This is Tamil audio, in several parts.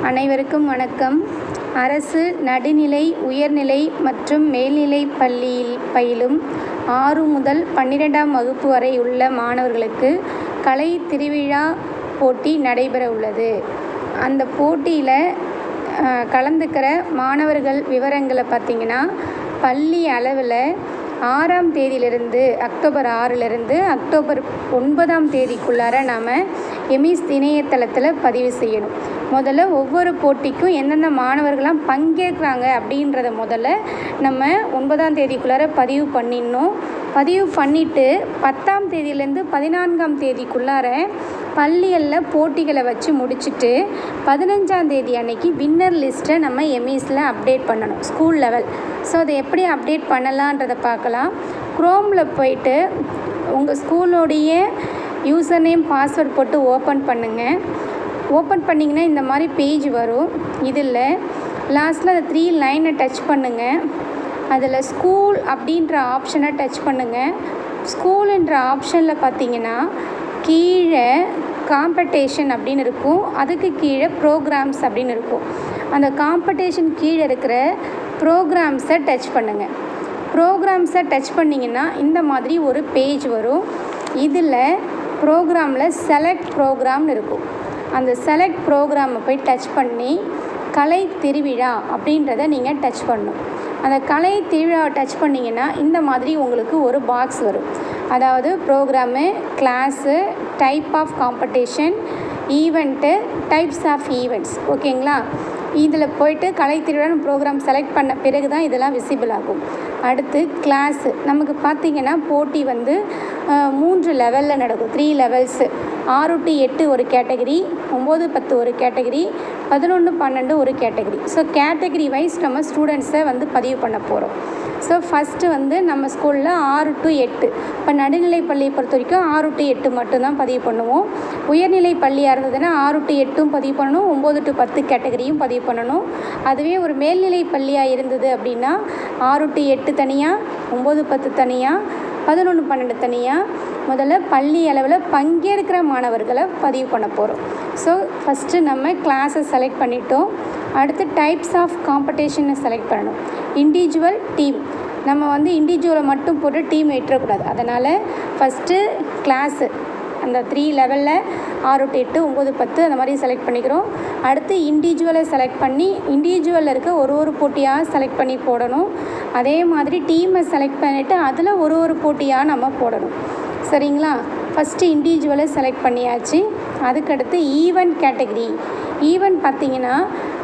அனைவருக்கும் வணக்கம். அரசு நடுநிலை, உயர்நிலை மற்றும் மேல்நிலை பள்ளியில் பயிலும் 6 முதல் 12ஆம் வகுப்பு வரை உள்ள மாணவர்களுக்கு கலை திருவிழா போட்டி நடைபெற உள்ளது. அந்த போட்டியில் கலந்துக்கிற மாணவர்கள் விவரங்களை பார்த்திங்கன்னா, பள்ளி அளவில் 6ஆம் தேதியிலிருந்து அக்டோபர் 6லிருந்து அக்டோபர் 9ஆம் தேதிக்குள்ளார நாம் EMIS இணையதளத்தில் பதிவு செய்யணும். முதல்ல ஒவ்வொரு போட்டிக்கும் எந்தெந்த மாணவர்கள்லாம் பங்கேற்கிறாங்க அப்படின்றத முதல்ல நம்ம 9ஆம் தேதிக்குள்ளார பதிவு பண்ணிடணும். பதிவு பண்ணிவிட்டு 10ஆம் தேதியிலேருந்து 14ஆம் தேதிக்குள்ளார பள்ளிகளில் போட்டிகளை வச்சு முடிச்சுட்டு 15ஆம் தேதி அன்னைக்கு வின்னர் லிஸ்ட்டை நம்ம EMISல அப்டேட் பண்ணணும், ஸ்கூல் லெவல். ஸோ அதை எப்படி அப்டேட் பண்ணலான்றதை பார்க்கலாம். குரோமில் போயிட்டு உங்கள் ஸ்கூலோடைய யூசர் நேம், பாஸ்வேர்ட் போட்டு ஓப்பன் பண்ணுங்கள். ஓப்பன் பண்ணிங்கன்னா இந்த மாதிரி பேஜ் வரும். இதில் லாஸ்ட்டில் அந்த 3 லைனை டச் பண்ணுங்கள். அதில் ஸ்கூல் அப்படின்ற ஆப்ஷனை டச் பண்ணுங்கள். ஸ்கூலுன்ற ஆப்ஷனில் பார்த்தீங்கன்னா கீழே காம்படிஷன் அப்படின்னு இருக்கும், அதுக்கு கீழே ப்ரோக்ராம்ஸ் அப்படின்னு இருக்கும். அந்த காம்படிஷன் கீழே இருக்கிற ப்ரோக்ராம்ஸை டச் பண்ணுங்கள். ப்ரோக்ராம்ஸை டச் பண்ணிங்கன்னா இந்த மாதிரி ஒரு பேஜ் வரும். இதில் ப்ரோக்ராமில் செலக்ட் ப்ரோக்ராம்னு இருக்கும். அந்த செலக்ட் ப்ரோக்ராமை போய் டச் பண்ணி கலை திருவிழா அப்படின்றத நீங்கள் டச் பண்ணணும். அந்த கலை திருவிழாவை டச் பண்ணிங்கன்னா இந்த மாதிரி உங்களுக்கு ஒரு பாக்ஸ் வரும். அதாவது programme, class, type of competition, event, types of events. ஓகேங்களா? இதில் போய்ட்டு கலை திருவிழா ப்ரோக்ராம் செலக்ட் பண்ண பிறகு தான் இதெல்லாம் விசிபிள் ஆகும். அடுத்து கிளாஸு. நமக்கு பார்த்திங்கன்னா போட்டி வந்து 3 லெவலில் நடக்கும், 3 லெவல்ஸு. 6 to 8 ஒரு கேட்டகரி, 9, 10 ஒரு கேட்டகரி, 11, 12 ஒரு கேட்டகரி. ஸோ கேட்டகரி வைஸ் நம்ம ஸ்டூடெண்ட்ஸை வந்து பதிவு பண்ண போகிறோம். ஸோ ஃபஸ்ட்டு வந்து நம்ம ஸ்கூலில் 6 to 8, இப்போ நடுநிலை பள்ளியை பொறுத்த வரைக்கும் 6 to 8 மட்டும்தான் பதிவு பண்ணுவோம். உயர்நிலை பள்ளியாக இருந்ததுன்னா 6 to 8ம் பதிவு பண்ணணும், 9 to 10 கேட்டகரியும் பதிவு பண்ணணும். அதுவே ஒரு மேல்நிலை பள்ளியாக இருந்தது அப்படின்னா 6 to 8 தனியாக, 9, 10 தனியாக, 11, 12 தனியாக. முதல்ல பள்ளி அளவில் பங்கேற்கிற மாணவர்களை பதிவு பண்ண போகிறோம். ஸோ ஃபஸ்ட்டு நம்ம கிளாஸை செலக்ட் பண்ணிட்டோம். அடுத்து டைப்ஸ் ஆஃப் காம்படிஷனை செலக்ட் பண்ணணும். Individual, team. நம்ம வந்து இண்டிவிஜுவலை மட்டும் போட்டு டீம் ஏற்றக்கூடாது. அதனால் ஃபஸ்ட்டு கிளாஸு அந்த 3 லெவலில் 6 to 8, 9, 10 அந்த மாதிரி செலக்ட் பண்ணிக்கிறோம். அடுத்து இண்டிவிஜுவலை செலக்ட் பண்ணி இண்டிவிஜுவலில் இருக்க ஒரு போட்டியாக செலக்ட் பண்ணி போடணும். அதே மாதிரி டீமை செலக்ட் பண்ணிவிட்டு அதில் ஒரு போட்டியாக நம்ம போடணும். சரிங்களா? ஃபஸ்ட்டு இண்டிவிஜுவலை செலக்ட் பண்ணியாச்சு. அதுக்கடுத்து ஈவெண்ட் கேட்டகரி. ஈவெண்ட் பார்த்திங்கன்னா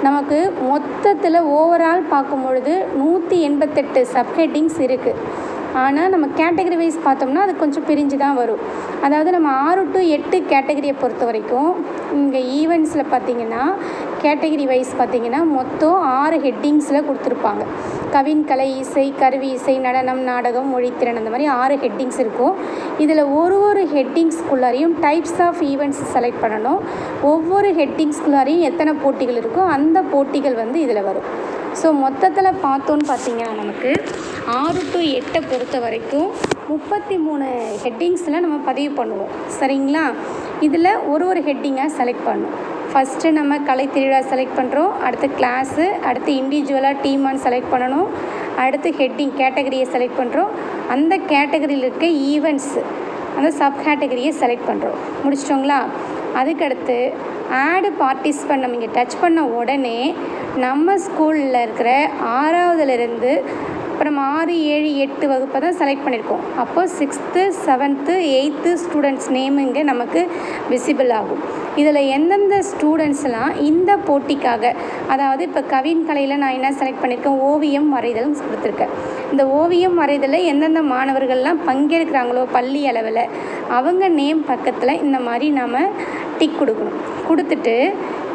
நமக்கு மொத்தத்தில் ஓவரால் பார்க்கும்பொழுது 188 சப்ஹெட்டிங்ஸ் இருக்குது. ஆனால் நம்ம கேட்டகரி வைஸ் பார்த்தோம்னா அது கொஞ்சம் பிரிஞ்சு தான் வரும். அதாவது நம்ம 6 to 8 கேட்டகரியை பொறுத்த வரைக்கும் இங்கே ஈவெண்ட்ஸில் பார்த்திங்கன்னா கேட்டகரி வைஸ் பார்த்திங்கன்னா மொத்தம் 6 ஹெட்டிங்ஸில் கொடுத்துருப்பாங்க. கவின், கலை, இசை, கருவி இசை, நடனம், நாடகம், மொழித்திறன், அந்த மாதிரி 6 ஹெட்டிங்ஸ் இருக்கும். இதில் ஒரு ஹெட்டிங்ஸ்குள்ளாரையும் டைப்ஸ் ஆஃப் ஈவெண்ட்ஸ் செலக்ட் பண்ணணும். ஒவ்வொரு ஹெட்டிங்ஸ்குள்ளாரையும் எத்தனை போட்டிகள் இருக்கோ அந்த போட்டிகள் வந்து இதில் வரும். ஸோ மொத்தத்தில் பார்த்தோன்னு பார்த்திங்கன்னா நமக்கு 6 to 8 பொறுத்த வரைக்கும் 33 ஹெட்டிங்ஸில் நம்ம பதிவு பண்ணுவோம். சரிங்களா? இதில் ஒரு ஹெட்டிங்காக செலக்ட் பண்ணணும். ஃபஸ்ட்டு நம்ம கலை திருவிழா செலக்ட் பண்ணுறோம். அடுத்து கிளாஸு, அடுத்து இண்டிவிஜுவலாக டீமான்னு செலக்ட் பண்ணணும். அடுத்து ஹெட்டிங் கேட்டகரியை செலக்ட் பண்ணுறோம். அந்த கேட்டகரியில் இருக்க ஈவெண்ட்ஸு, அந்த சப் கேட்டகரியை செலக்ட் பண்ணுறோம். முடிச்சிட்டோங்களா? அதுக்கடுத்து ஆடு பார்ட்டிசிபெண்ட் நம்ம இங்கே டச் பண்ண உடனே நம்ம ஸ்கூலில் இருக்கிற 6வதுலேருந்து அப்புறம் 6, 7, 8 வகுப்பை தான் செலக்ட் பண்ணியிருக்கோம். அப்போது 6th, 7th, 8th students name இங்கே நமக்கு விசிபிள் ஆகும். இதில் எந்தெந்த ஸ்டூடெண்ட்ஸ்லாம் இந்த போட்டிக்காக, அதாவது இப்போ கவின் கலையில் நான் என்ன செலக்ட் பண்ணியிருக்கேன், ஓவியம் வரைதல் கொடுத்துருக்கேன். இந்த ஓவியம் வரைதலில் எந்தெந்த மாணவர்கள்லாம் பங்கேற்கிறாங்களோ பள்ளி அளவில் அவங்க நேம் பக்கத்தில் இந்த மாதிரி நம்ம டிக் கொடுக்கணும். கொடுத்துட்டு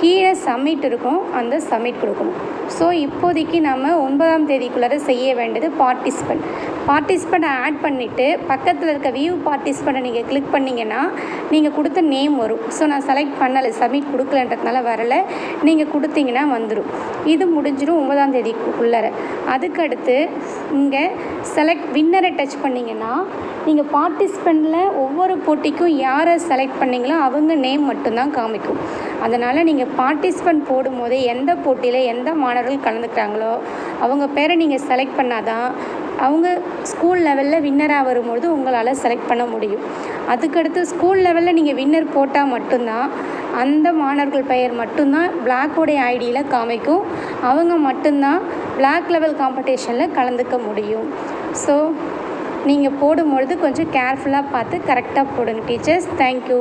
கீழே சப்மிட் இருக்கும், அந்த சப்மிட் கொடுக்கணும். ஸோ இப்போதைக்கு நம்ம 9ஆம் தேதிக்குள்ளார செய்ய வேண்டியது பார்ட்டிசிபெண்ட்டை ஆட் பண்ணிவிட்டு பக்கத்தில் இருக்க வியூ பார்ட்டிசிபெண்ட்டை நீங்கள் கிளிக் பண்ணிங்கன்னா நீங்கள் கொடுத்த நேம் வரும். ஸோ நான் செலக்ட் பண்ணலை, சப்மிட் கொடுக்கலன்றதுனால வரலை. நீங்கள் கொடுத்தீங்கன்னா வந்துடும். இது முடிஞ்சிடும் 9ஆம் தேதிக்குள்ளார. அதுக்கடுத்து இங்கே செலக்ட் வின்னரை டச் பண்ணிங்கன்னா நீங்கள் பார்ட்டிசிபெண்ட்டில் ஒவ்வொரு போட்டிக்கும் யாரை செலக்ட் பண்ணிங்களோ அவங்க நேம் மட்டும்தான் காமிக்கும். அதனால் நீங்கள் பார்ட்டிசிபெண்ட் போடும்போதே எந்த போட்டியில் எந்த மாணவர்கள் கலந்துக்கிறாங்களோ அவங்க பேரை நீங்கள் செலக்ட் பண்ணாதான் அவங்க ஸ்கூல் லெவலில் வின்னராக வரும்பொழுது உங்களால் செலக்ட் பண்ண முடியும். அதுக்கடுத்து ஸ்கூல் லெவலில் நீங்கள் வின்னர் போட்டால் மட்டும்தான் அந்த மாணவர்கள் பெயர் மட்டும்தான் பிளாக்கோடைய ஐடியில் காமிக்கும். அவங்க மட்டும்தான் பிளாக் லெவல் காம்படிஷனில் கலந்துக்க முடியும். ஸோ நீங்கள் போடும்பொழுது கொஞ்சம் கேர்ஃபுல்லாக பார்த்து கரெக்டாக போடுங்க டீச்சர்ஸ். தேங்க்யூ.